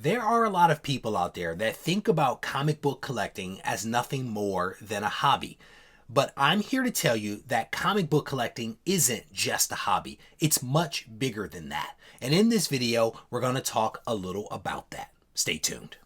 There are a lot of people out there that think about comic book collecting as nothing more than a hobby. But I'm here to tell you that comic book collecting isn't just a hobby. It's much bigger than that. And in this video, we're going to talk a little about that. Stay tuned.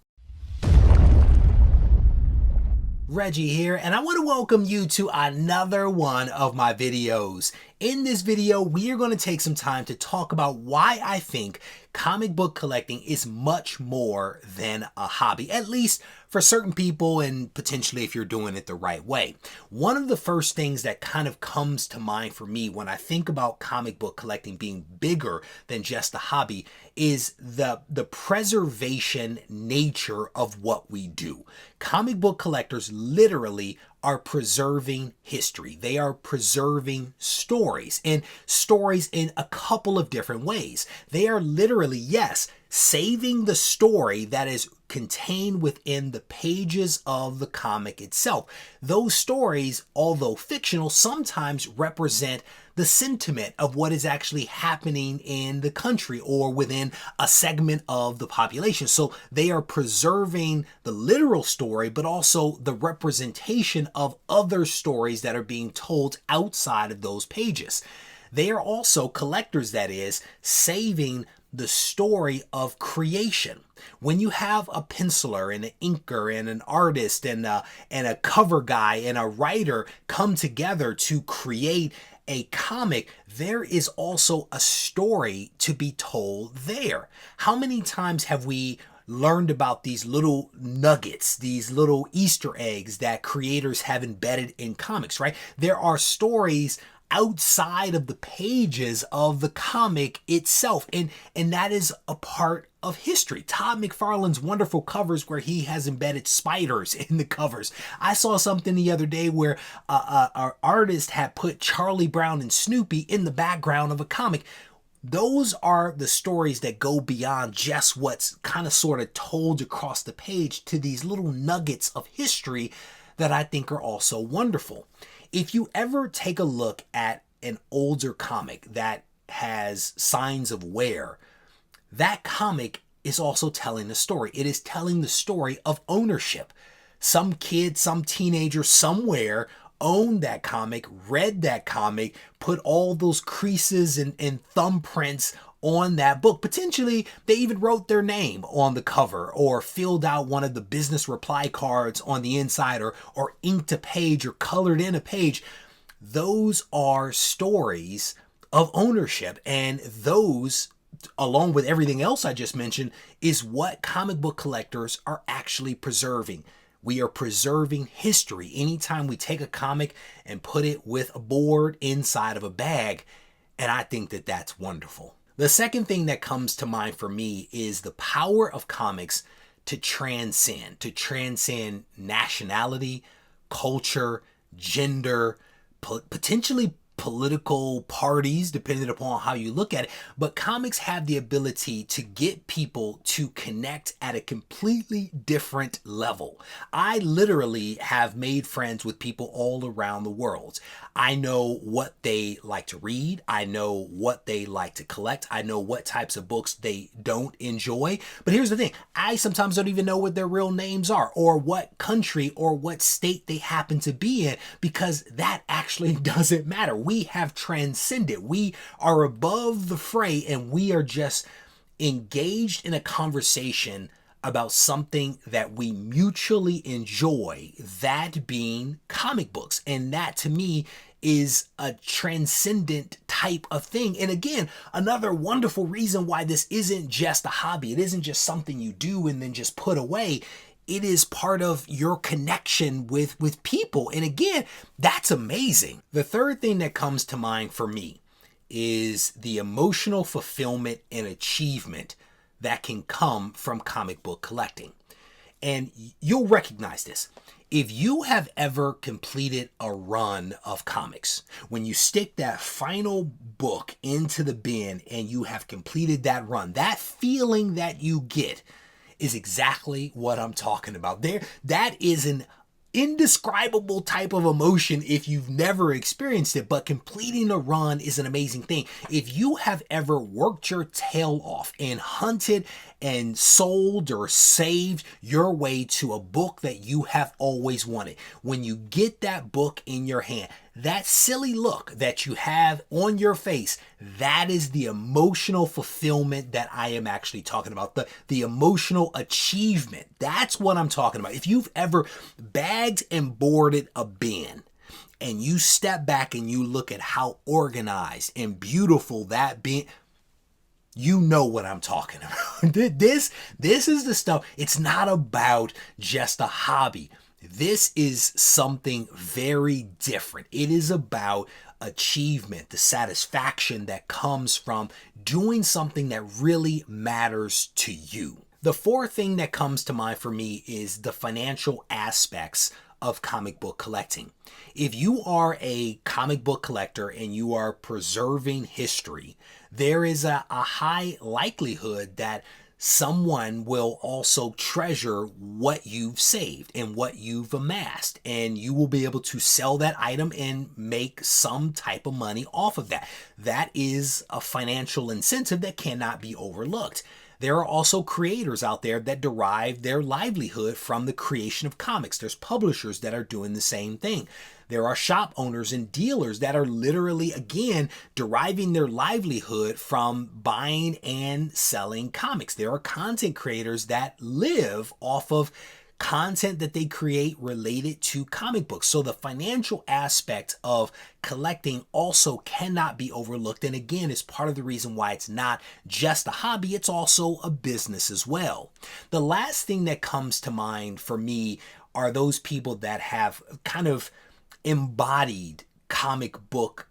Reggie here, and I want to welcome you to another one of my videos. In this video, we are going to take some time to talk about why I think comic book collecting is much more than a hobby, at least for certain people and potentially if you're doing it the right way. One of the first things that kind of comes to mind for me when I think about comic book collecting being bigger than just a hobby is the preservation nature of what we do. Comic book collectors literally are preserving history. They are preserving stories, and stories in a couple of different ways. They are literally, yes, saving the story that is contained within the pages of the comic itself. Those stories, although fictional, sometimes represent the sentiment of what is actually happening in the country or within a segment of the population. So they are preserving the literal story, but also the representation of other stories that are being told outside of those pages. They are also collectors, that is, saving the story of creation. When you have a penciler and an inker and an artist and a cover guy and a writer come together to create a comic, there is also a story to be told there. How many times have we learned about these little nuggets, these little Easter eggs that creators have embedded in comics, right? There are stories outside of the pages of the comic itself, and that is a part of history. Todd McFarlane's wonderful covers where he has embedded spiders in the covers. I saw something the other day where our artist had put Charlie Brown and Snoopy in the background of a comic. Those are the stories that go beyond just what's kind of sort of told across the page to these little nuggets of history that I think are also wonderful. If you ever take a look at an older comic that has signs of wear, that comic is also telling a story. It is telling the story of ownership. Some kid, some teenager somewhere owned that comic, read that comic, put all those creases and thumbprints on that book. Potentially, they even wrote their name on the cover or filled out one of the business reply cards on the inside or inked a page or colored in a page. Those are stories of ownership, and those, along with everything else I just mentioned, is what comic book collectors are actually preserving. We are preserving history. Anytime we take a comic and put it with a board inside of a bag, and I think that that's wonderful. The second thing that comes to mind for me is the power of comics to transcend nationality, culture, gender, potentially political parties, depending upon how you look at it. But comics have the ability to get people to connect at a completely different level. I literally have made friends with people all around the world. I know what they like to read. I know what they like to collect. I know what types of books they don't enjoy. But here's the thing. I sometimes don't even know what their real names are or what country or what state they happen to be in, because that actually doesn't matter. We have transcended. We are above the fray, and we are just engaged in a conversation about something that we mutually enjoy, that being comic books. And that to me is a transcendent type of thing. And again, another wonderful reason why this isn't just a hobby. It isn't just something you do and then just put away. It is part of your connection with people. And again, that's amazing. The third thing that comes to mind for me is the emotional fulfillment and achievement that can come from comic book collecting. And you'll recognize this. If you have ever completed a run of comics, when you stick that final book into the bin and you have completed that run, that feeling that you get is exactly what I'm talking about. That is an indescribable type of emotion if you've never experienced it, but completing a run is an amazing thing. If you have ever worked your tail off and hunted and sold or saved your way to a book that you have always wanted. When you get that book in your hand, that silly look that you have on your face, that is the emotional fulfillment that I am actually talking about. The emotional achievement. That's what I'm talking about. If you've ever bagged and boarded a bin, and you step back and you look at how organized and beautiful that bin, you know what I'm talking about. This is the stuff. It's not about just a hobby. This is something very different. It is about achievement, the satisfaction that comes from doing something that really matters to you. The fourth thing that comes to mind for me is the financial aspects of comic book collecting. If you are a comic book collector and you are preserving history, there is a high likelihood that someone will also treasure what you've saved and what you've amassed, and you will be able to sell that item and make some type of money off of that. That is a financial incentive that cannot be overlooked. There are also creators out there that derive their livelihood from the creation of comics. There's publishers that are doing the same thing. There are shop owners and dealers that are literally, again, deriving their livelihood from buying and selling comics. There are content creators that live off of content that they create related to comic books. So the financial aspect of collecting also cannot be overlooked. And again, is part of the reason why it's not just a hobby, it's also a business as well. The last thing that comes to mind for me are those people that have kind of embodied comic book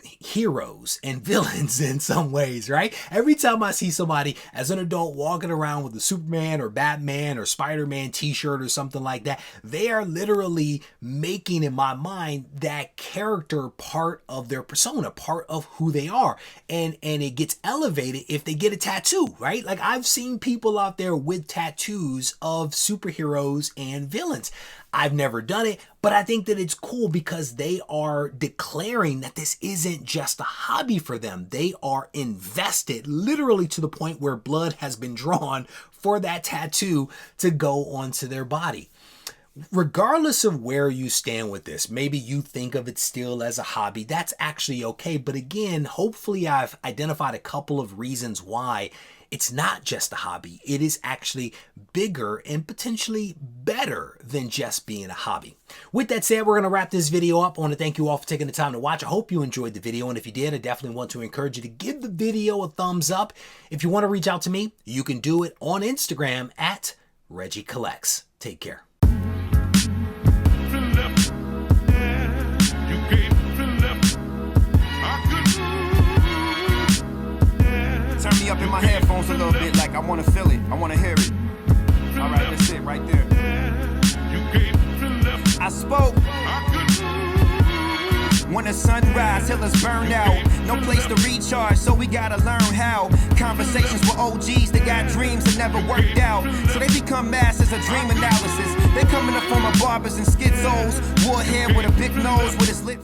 heroes and villains in some ways, right? Every time I see somebody as an adult walking around with a Superman or Batman or Spider-Man t-shirt or something like that, they are literally making, in my mind, that character part of their persona, part of who they are. And it gets elevated if they get a tattoo, right? Like, I've seen people out there with tattoos of superheroes and villains. I've never done it, but I think that it's cool because they are declaring that this isn't just a hobby for them. They are invested literally to the point where blood has been drawn for that tattoo to go onto their body. Regardless of where you stand with this, maybe you think of it still as a hobby, that's actually okay. But again, hopefully I've identified a couple of reasons why it's not just a hobby. It is actually bigger and potentially better than just being a hobby. With that said, we're going to wrap this video up. I want to thank you all for taking the time to watch. I hope you enjoyed the video. And if you did, I definitely want to encourage you to give the video a thumbs up. If you want to reach out to me, you can do it on Instagram at Regie Collects. Take care. Turn me up in my headphones a little bit, like I want to feel it, I want to hear it. All right, that's it right there. I spoke. When the sun rise, till it's burned out. No place to recharge, so we gotta learn how. Conversations with OGs that got dreams that never worked out. So they become masters of dream analysis. They come in the form of barbers and schizos. Warhead with a big nose with his lip.